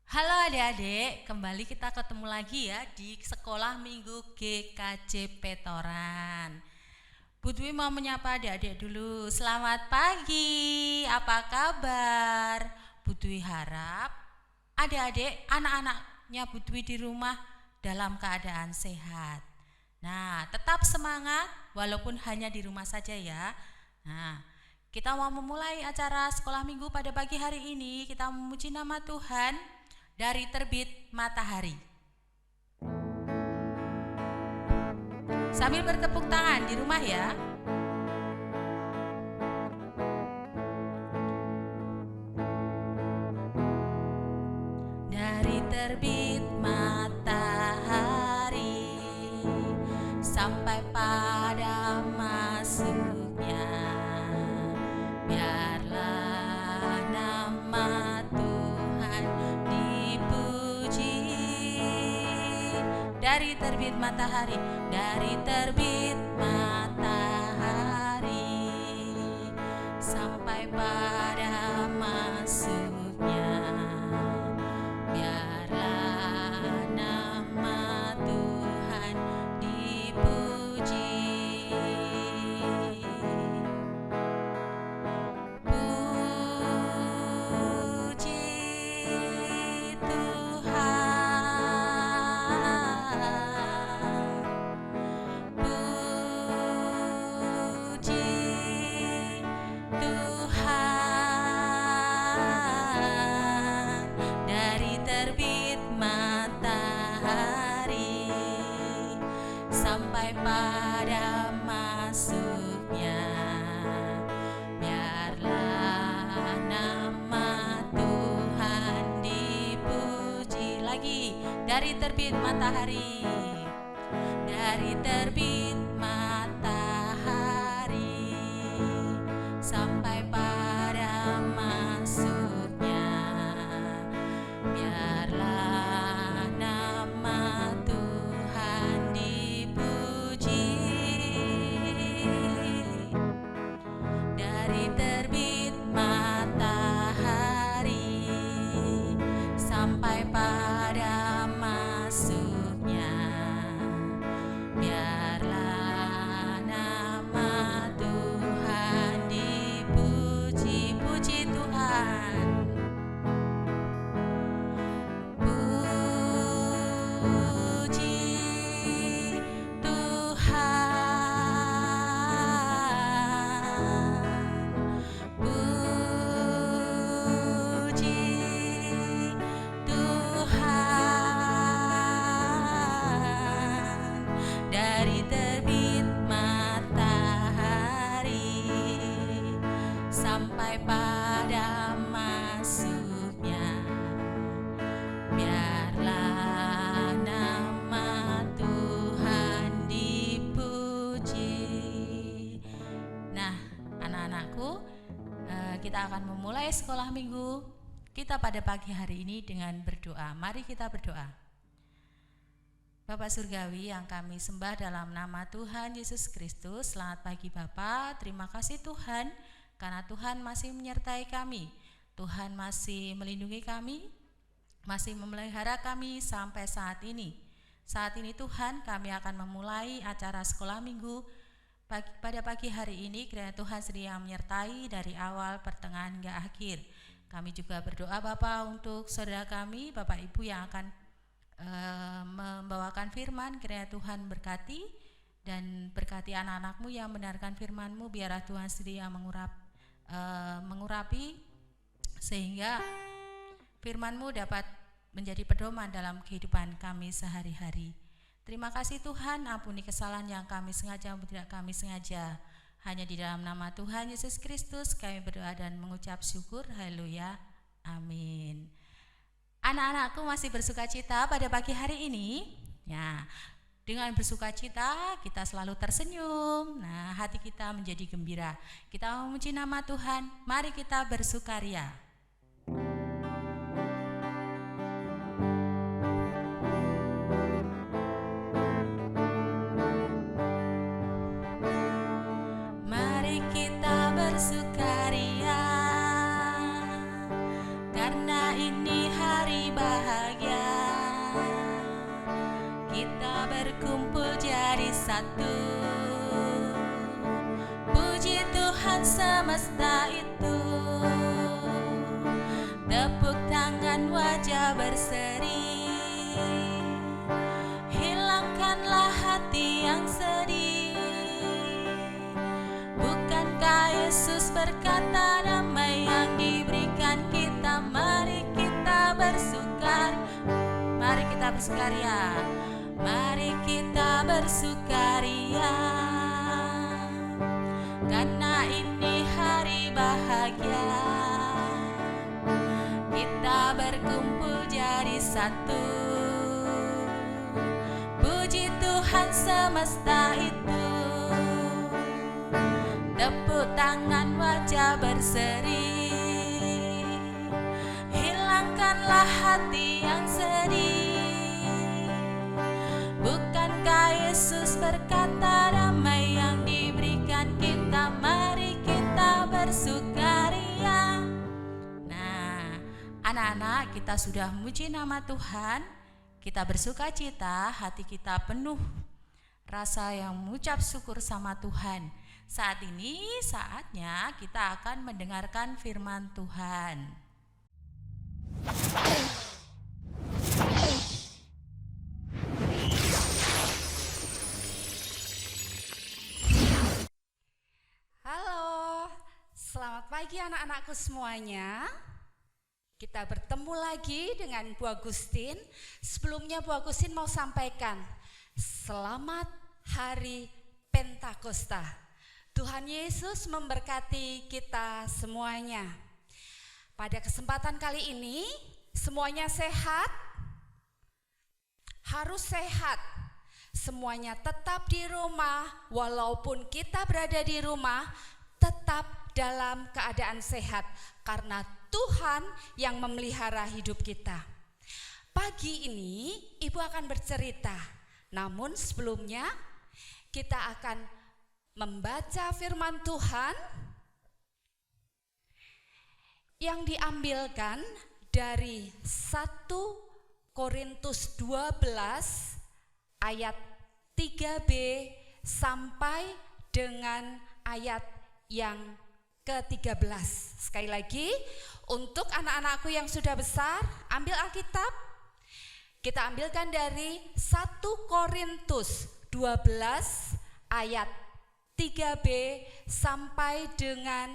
Halo adik-adik, kembali kita ketemu lagi ya di Sekolah Minggu GKJ Petoran. Bu Dwi mau menyapa adik-adik dulu. Selamat pagi, apa kabar? Bu Dwi harap adik-adik, anak-anaknya Bu Dwi di rumah dalam keadaan sehat. Nah, tetap semangat walaupun hanya di rumah saja ya. Nah, kita mau memulai acara sekolah minggu pada pagi hari ini. Kita memuji nama Tuhan dari terbit matahari. Sambil bertepuk tangan di rumah ya. Dari terbit matahari sampai pada masuknya, biarlah nama Tuhan dipuji. Dari terbit matahari, dari terbit matahari sampai pada masuknya, biarlah nama Tuhan dipuji. Puji Tuhan, puji Tuhan. Dari terbit matahari sampai pada masuknya, biarlah nama Tuhan dipuji. Lagi, dari terbit matahari, dari terbit matahari sampai pada masuknya, biarlah nama Tuhan dipuji. Dari terbit matahari sampai pada masuknya, biarlah nama Tuhan dipuji. Puji Tuhan, puji Tuhan, puji Tuhan. Dari terbit matahari sampai pada masuknya, biarlah nama Tuhan dipuji. Nah, anak-anakku, kita akan memulai sekolah minggu kita pada pagi hari ini dengan berdoa. Mari kita berdoa. Bapak Surgawi yang kami sembah dalam nama Tuhan Yesus Kristus, selamat pagi Bapak. Terima kasih Tuhan karena Tuhan masih menyertai kami. Tuhan masih melindungi kami, masih memelihara kami sampai saat ini. Saat ini Tuhan, kami akan memulai acara sekolah minggu pada pagi hari ini. Kiranya Tuhan sedia menyertai dari awal, pertengahan hingga akhir. Kami juga berdoa Bapak untuk saudara kami, Bapak Ibu yang akan membawakan firman. Kiranya Tuhan berkati dan berkati anak-anak-Mu yang mendengarkan firman-Mu. Biarlah Tuhan sedia mengurapi sehingga firman-Mu dapat menjadi pedoman dalam kehidupan kami sehari-hari. Terima kasih Tuhan, ampuni kesalahan yang kami sengaja maupun tidak kami sengaja. Hanya di dalam nama Tuhan Yesus Kristus kami berdoa dan mengucap syukur. Haleluya, amin. Anak-anakku masih bersukacita pada pagi hari ini? Ya, dengan bersukacita kita selalu tersenyum. Nah, hati kita menjadi gembira. Kita memuji nama Tuhan. Mari kita bersukaria. Mari kita bersukaria karena ini hari hari bahagia. Kita berkumpul jadi satu. Puji Tuhan semesta itu. Tepuk tangan, wajah berseri. Hilangkanlah hati yang sedih. Bukankah Yesus berkata damai yang diberikan kita? Mari kita bersukaria. Mari kita bersukaria. Mari kita bersukaria. Karena ini hari bahagia. Kita berkumpul jadi satu. Puji Tuhan semesta itu. Tepuk tangan, wajah berseri. Hilangkanlah hati yang sedih. Bukankah Yesus berkata damai yang diberikan kita? Mari kita bersukaria. Nah, anak-anak, kita sudah muji nama Tuhan. Kita bersuka cita, hati kita penuh rasa yang mengucap syukur sama Tuhan. Saat ini saatnya kita akan mendengarkan firman Tuhan. Halo, selamat pagi anak-anakku semuanya. Kita bertemu lagi dengan Bu Agustin. Sebelumnya Bu Agustin mau sampaikan selamat hari Pentakosta. Tuhan Yesus memberkati kita semuanya. Pada kesempatan kali ini semuanya sehat? Harus sehat. Semuanya tetap di rumah, walaupun kita berada di rumah, tetap dalam keadaan sehat. Karena Tuhan yang memelihara hidup kita. Pagi ini Ibu akan bercerita. Namun sebelumnya kita akan membaca firman Tuhan yang diambilkan dari 1 Korintus 12 ayat 3b sampai dengan ayat yang ke-13. Sekali lagi, untuk anak-anakku yang sudah besar, ambil Alkitab. Kita ambilkan dari 1 Korintus 12 ayat 3b sampai dengan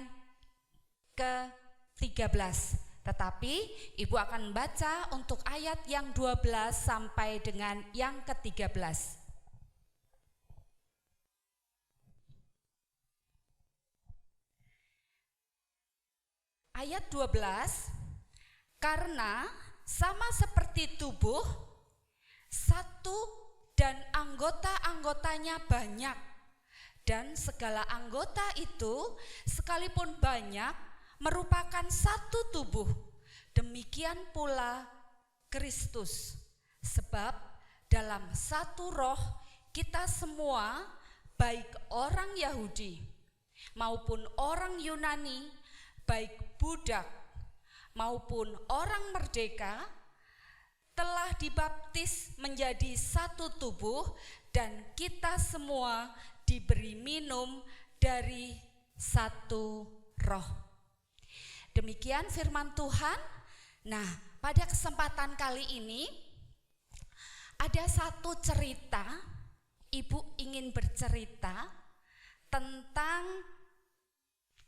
ke-13. Tetapi Ibu akan baca untuk ayat yang 12 sampai dengan yang ke-13. Ayat 12, karena sama seperti tubuh, satu dan anggota-anggotanya banyak. Dan segala anggota itu sekalipun banyak merupakan satu tubuh. Demikian pula Kristus. Sebab dalam satu roh kita semua, baik orang Yahudi maupun orang Yunani, baik budak maupun orang merdeka, telah dibaptis menjadi satu tubuh, dan kita semua diberi minum dari satu roh. Demikian firman Tuhan. Nah, pada kesempatan kali ini ada satu cerita. Ibu ingin bercerita tentang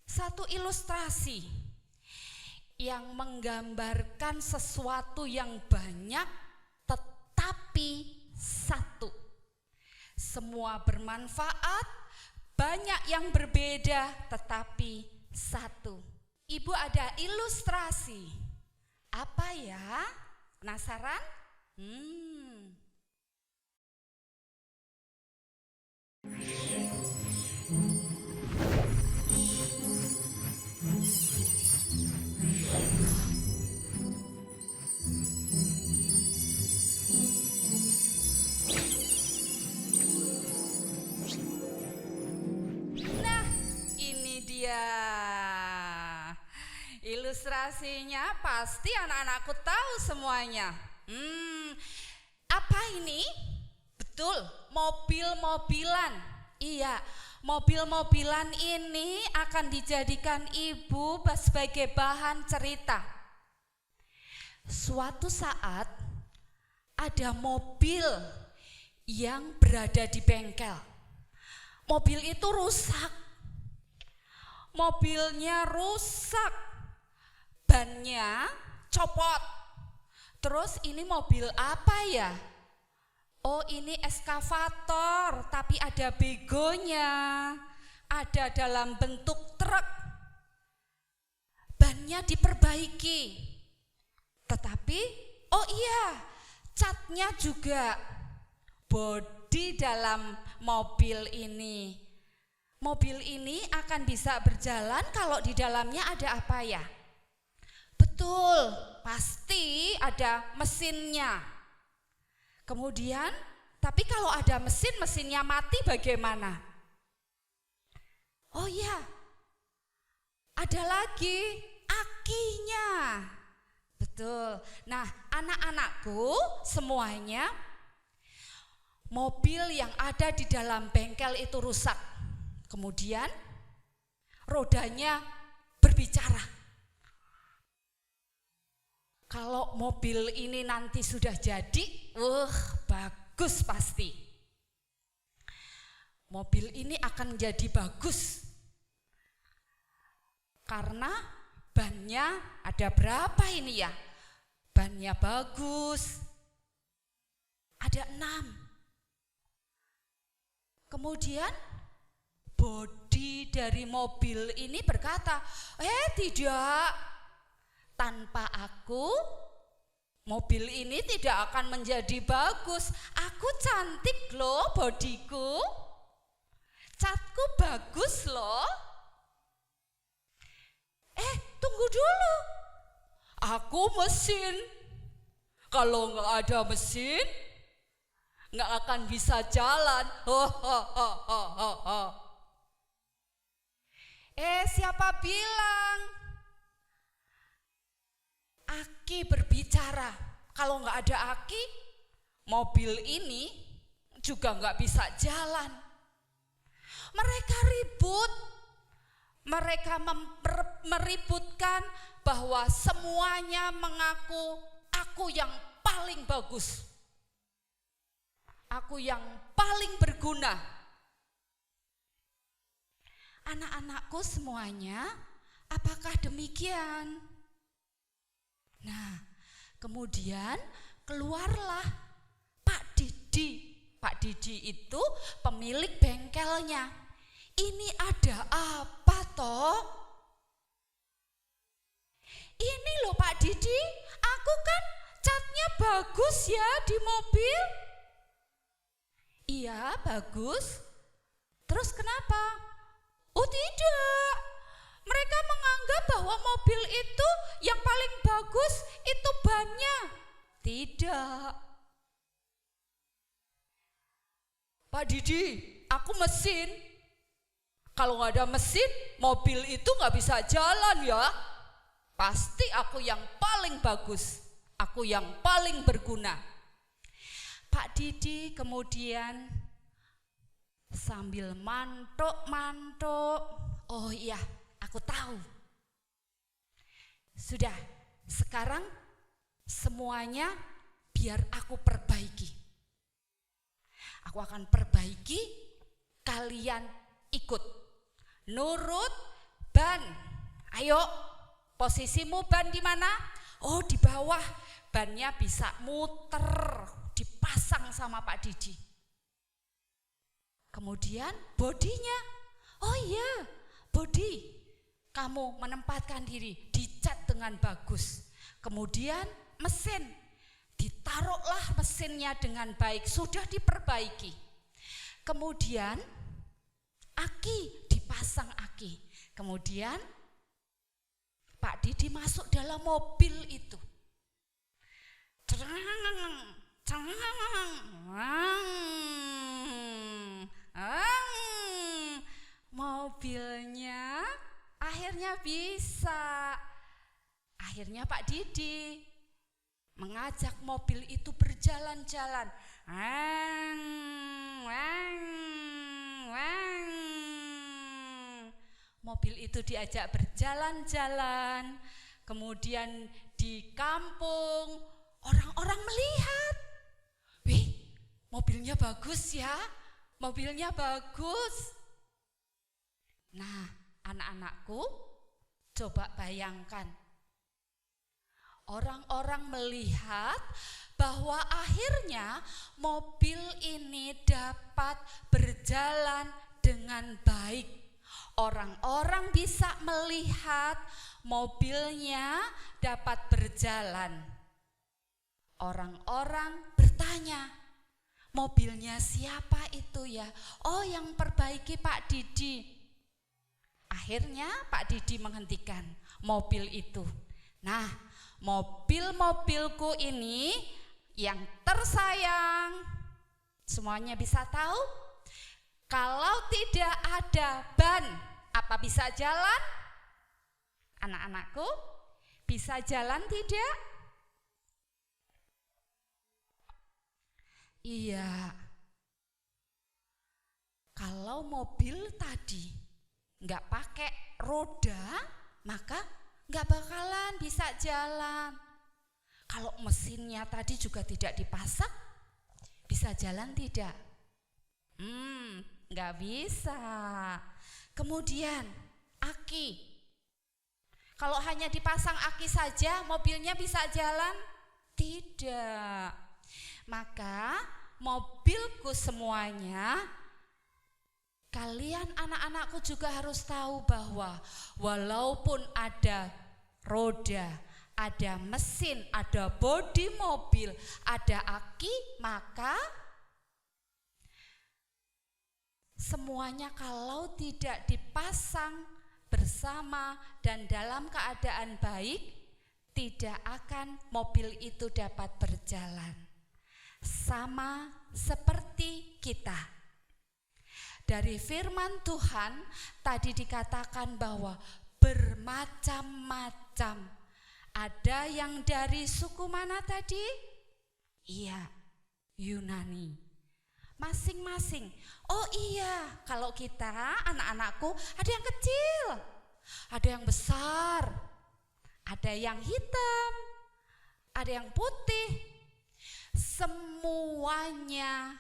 satu ilustrasi yang menggambarkan sesuatu yang banyak tetapi satu. Semua bermanfaat, banyak yang berbeda tetapi satu. Ibu ada ilustrasi. Apa ya? Penasaran? Nah, ini dia ilustrasi spesifikasinya pasti anak-anakku tahu semuanya. Apa ini? Betul, mobil-mobilan. Iya, mobil-mobilan ini akan dijadikan ibu sebagai bahan cerita. Suatu saat ada mobil yang berada di bengkel. Mobil itu rusak. Mobilnya rusak, bannya copot. Terus ini mobil apa ya? Oh, ini eskavator, tapi ada begonya, ada dalam bentuk truk. Bannya diperbaiki. Tetapi, oh iya, catnya juga. Bodi dalam mobil ini. Mobil ini akan bisa berjalan kalau di dalamnya ada apa ya? Betul, pasti ada mesinnya. Kemudian, tapi kalau ada mesinnya mati bagaimana? Oh iya, ada lagi akinya. Betul. Nah, anak-anakku semuanya, mobil yang ada di dalam bengkel itu rusak. Kemudian rodanya berbicara. Kalau mobil ini nanti sudah jadi, bagus pasti. Mobil ini akan jadi bagus. Karena bannya ada berapa ini ya? Bannya bagus. Ada 6. Kemudian bodi dari mobil ini berkata, tidak, tanpa aku mobil ini tidak akan menjadi bagus. Aku cantik loh bodiku, catku bagus loh. Tunggu dulu, aku mesin. Kalau nggak ada mesin, nggak akan bisa jalan. Siapa bilang? Aki berbicara. Kalau nggak ada aki, mobil ini juga nggak bisa jalan. Mereka ribut. Mereka meributkan bahwa semuanya mengaku aku yang paling bagus. Aku yang paling berguna. Anak-anakku semuanya, apakah demikian? Nah, kemudian keluarlah Pak Didi. Pak Didi itu pemilik bengkelnya. Ini ada apa toh? Ini loh Pak Didi, aku kan catnya bagus ya di mobil. Iya, bagus. Terus kenapa? Oh tidak, mereka menganggap bahwa mobil itu yang paling bagus itu bannya. Tidak. Pak Didi, aku mesin. Kalau nggak ada mesin, mobil itu nggak bisa jalan ya. Pasti aku yang paling bagus, aku yang paling berguna. Pak Didi kemudian sambil mantuk-mantuk, oh iya, aku tahu. Sudah, sekarang semuanya biar aku perbaiki. Aku akan perbaiki, kalian ikut. Nurut ban. Ayo, posisimu ban di mana? Oh, di bawah. Bannya bisa muter, dipasang sama Pak Didi. Kemudian bodinya, oh iya, bodi, kamu menempatkan diri, dicat dengan bagus. Kemudian mesin, ditaruhlah mesinnya dengan baik, sudah diperbaiki. Kemudian aki, dipasang aki. Kemudian Pak Didi masuk dalam mobil itu. Mobilnya akhirnya bisa. Akhirnya Pak Didi mengajak mobil itu berjalan-jalan. Mobil itu diajak berjalan-jalan. Kemudian di kampung orang-orang melihat, wih, mobilnya bagus ya, mobilnya bagus. Nah, anak-anakku, coba bayangkan, orang-orang melihat bahwa akhirnya mobil ini dapat berjalan dengan baik. Orang-orang bisa melihat mobilnya dapat berjalan. Orang-orang bertanya, mobilnya siapa itu ya? Oh, yang perbaiki Pak Didi. Akhirnya Pak Didi menghentikan mobil itu. Nah, mobil-mobilku ini yang tersayang, semuanya bisa tahu, kalau tidak ada ban, apa bisa jalan? Anak-anakku, bisa jalan tidak? Iya. Kalau mobil tadi nggak pakai roda, maka nggak bakalan bisa jalan. Kalau mesinnya tadi juga tidak dipasang, bisa jalan tidak? Nggak bisa. Kemudian aki, kalau hanya dipasang aki saja, mobilnya bisa jalan? Tidak. Maka mobilku semuanya, kalian anak-anakku juga harus tahu bahwa walaupun ada roda, ada mesin, ada bodi mobil, ada aki, maka semuanya kalau tidak dipasang bersama dan dalam keadaan baik, tidak akan mobil itu dapat berjalan. Sama seperti kita. Dari firman Tuhan tadi dikatakan bahwa bermacam-macam. Ada yang dari suku mana tadi? Iya, Yunani. Masing-masing. Oh iya, kalau kita anak-anakku ada yang kecil, ada yang besar, ada yang hitam, ada yang putih. Semuanya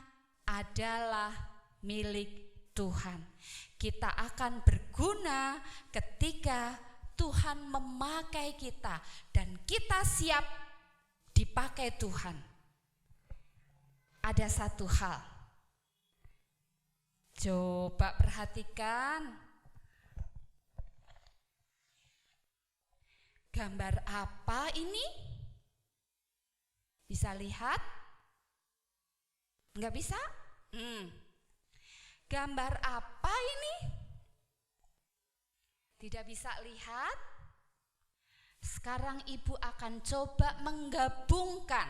adalah milik Tuhan. Kita akan berguna ketika Tuhan memakai kita dan kita siap dipakai Tuhan. Ada satu hal, coba perhatikan, gambar apa ini? Bisa lihat? Enggak bisa? Gambar apa ini? Tidak bisa lihat? Sekarang ibu akan coba menggabungkan.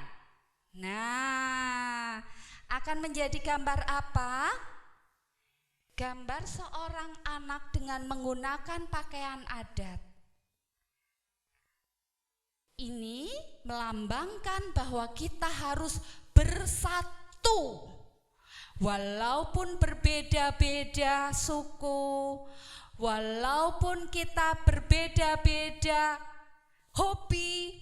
Nah, akan menjadi gambar apa? Gambar seorang anak dengan menggunakan pakaian adat. Ini melambangkan bahwa kita harus bersatu. Walaupun berbeda-beda suku, walaupun kita berbeda-beda hobi,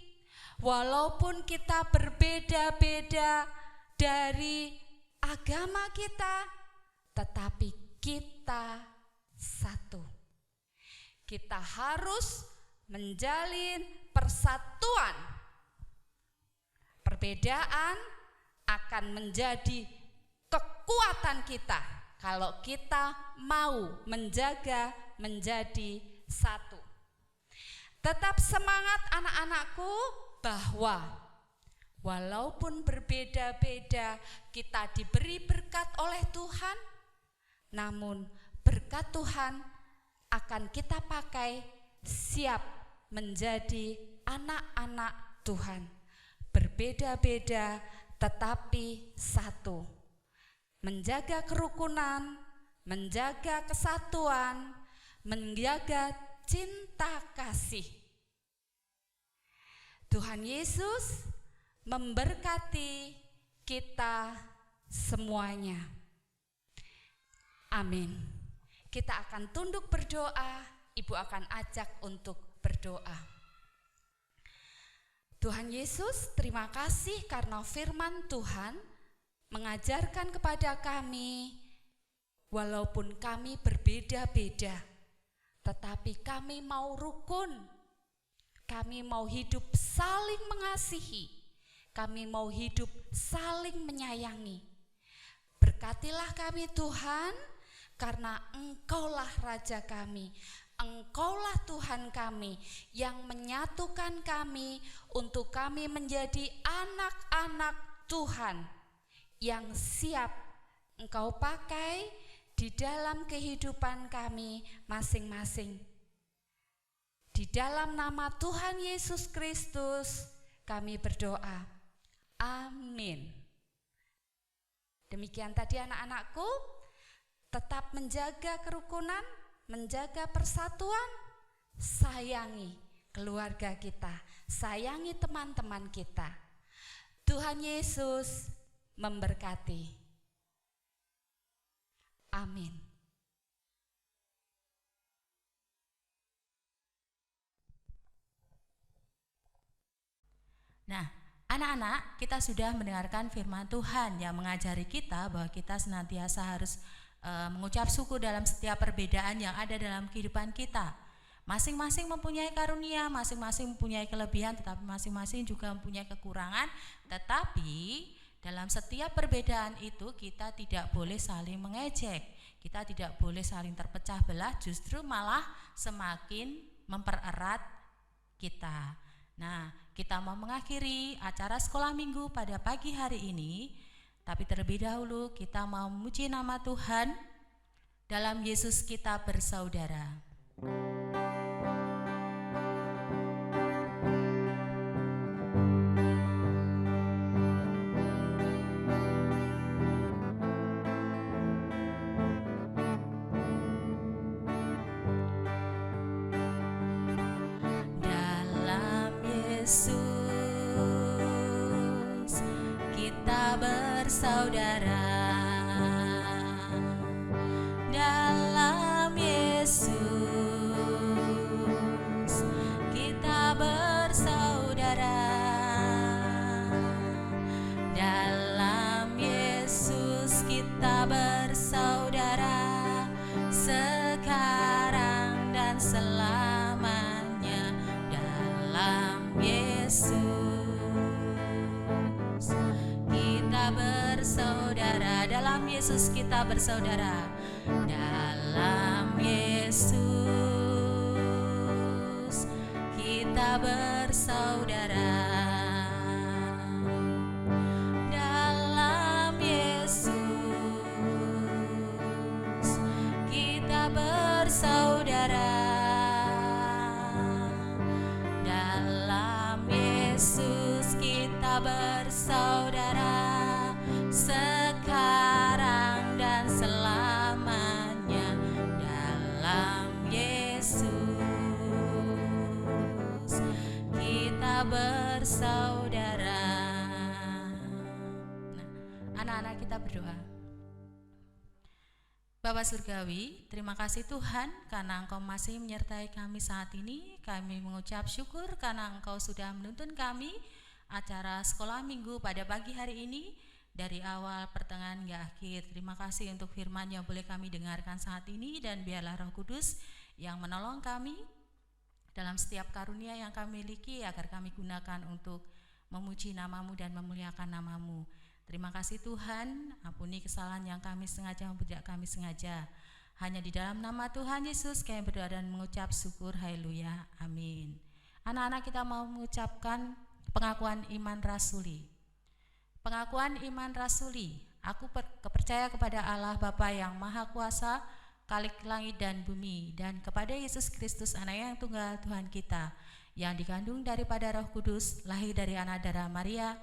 walaupun kita berbeda-beda dari agama kita, tetapi kita satu. Kita harus menjalin persatuan. Perbedaan akan menjadi kekuatan kita kalau kita mau menjaga menjadi satu. Tetap semangat anak-anakku bahwa walaupun berbeda-beda kita diberi berkat oleh Tuhan, namun berkat Tuhan akan kita pakai siap menjadi anak-anak Tuhan. Berbeda-beda tetapi satu. Menjaga kerukunan, menjaga kesatuan, menjaga cinta kasih. Tuhan Yesus memberkati kita semuanya. Amin. Kita akan tunduk berdoa, Ibu akan ajak untuk berdoa. Tuhan Yesus, terima kasih karena firman Tuhan mengajarkan kepada kami, walaupun kami berbeda-beda, tetapi kami mau rukun, kami mau hidup saling mengasihi, kami mau hidup saling menyayangi. Berkatilah kami Tuhan, karena Engkaulah Raja kami, Engkaulah Tuhan kami yang menyatukan kami untuk kami menjadi anak-anak Tuhan yang siap Engkau pakai di dalam kehidupan kami masing-masing. Di dalam nama Tuhan Yesus Kristus kami berdoa. Amin. Demikian tadi anak-anakku, tetap menjaga kerukunan, menjaga persatuan, sayangi keluarga kita, sayangi teman-teman kita. Tuhan Yesus memberkati. Amin. Nah, anak-anak, kita sudah mendengarkan firman Tuhan yang mengajari kita bahwa kita senantiasa harus mengucap syukur dalam setiap perbedaan yang ada dalam kehidupan kita. Masing-masing mempunyai karunia, masing-masing mempunyai kelebihan, tetapi masing-masing juga mempunyai kekurangan. Tetapi dalam setiap perbedaan itu kita tidak boleh saling mengejek, kita tidak boleh saling terpecah belah, justru malah semakin mempererat kita. Nah, kita mau mengakhiri acara sekolah minggu pada pagi hari ini. Tapi terlebih dahulu kita mau memuji nama Tuhan. Dalam Yesus kita bersaudara. Dalam Yesus kita bersaudara, dalam Yesus kita bersaudara, dalam Yesus kita bersaudara, sekarang dan selamanya, dalam Yesus kita bersaudara, dalam Yesus kita bersaudara, dalam Yesus kita bersaudara, dalam Yesus kita bersaudara, dalam Yesus kita bersaudara, sekarang dan selamanya, dalam Yesus kita bersaudara. Nah, anak-anak kita berdoa. Bapa Surgawi, terima kasih Tuhan karena Engkau masih menyertai kami saat ini. Kami mengucap syukur karena Engkau sudah menuntun kami acara sekolah minggu pada pagi hari ini dari awal, pertengahan hingga akhir. Terima kasih untuk firman yang boleh kami dengarkan saat ini, dan biarlah Roh Kudus yang menolong kami dalam setiap karunia yang kami miliki agar kami gunakan untuk memuji nama-Mu dan memuliakan nama-Mu. Terima kasih Tuhan, ampuni kesalahan yang kami sengaja maupun tidak kami sengaja. Hanya di dalam nama Tuhan Yesus kami berdoa dan mengucap syukur. Haleluya, amin. Anak-anak, kita mau mengucapkan pengakuan iman rasuli. Pengakuan iman rasuli. Aku percaya kepada Allah Bapa yang Maha Kuasa, Khalik langit dan bumi, dan kepada Yesus Kristus Anak yang tunggal Tuhan kita, yang dikandung daripada Roh Kudus, lahir dari anak darah Maria,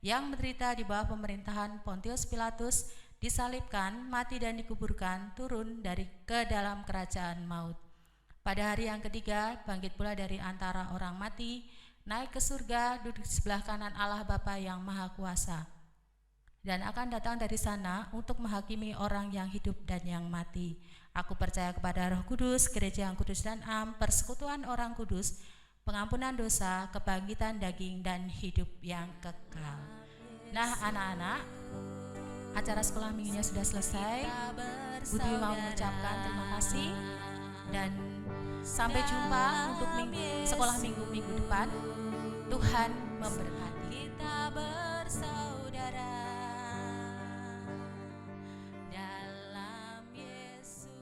yang menderita di bawah pemerintahan Pontius Pilatus, disalibkan, mati dan dikuburkan, turun ke dalam kerajaan maut. Pada hari yang ketiga bangkit pula dari antara orang mati, naik ke surga, duduk di sebelah kanan Allah Bapa yang Maha Kuasa, dan akan datang dari sana untuk menghakimi orang yang hidup dan yang mati. Aku percaya kepada Roh Kudus, gereja yang kudus dan am, persekutuan orang kudus, pengampunan dosa, kebangkitan daging, dan hidup yang kekal. Nah anak-anak, acara sekolah minggunya sudah selesai. Budi mau mengucapkan terima kasih dan sampai jumpa untuk sekolah minggu depan. Tuhan memberkati. Kita bersaudara.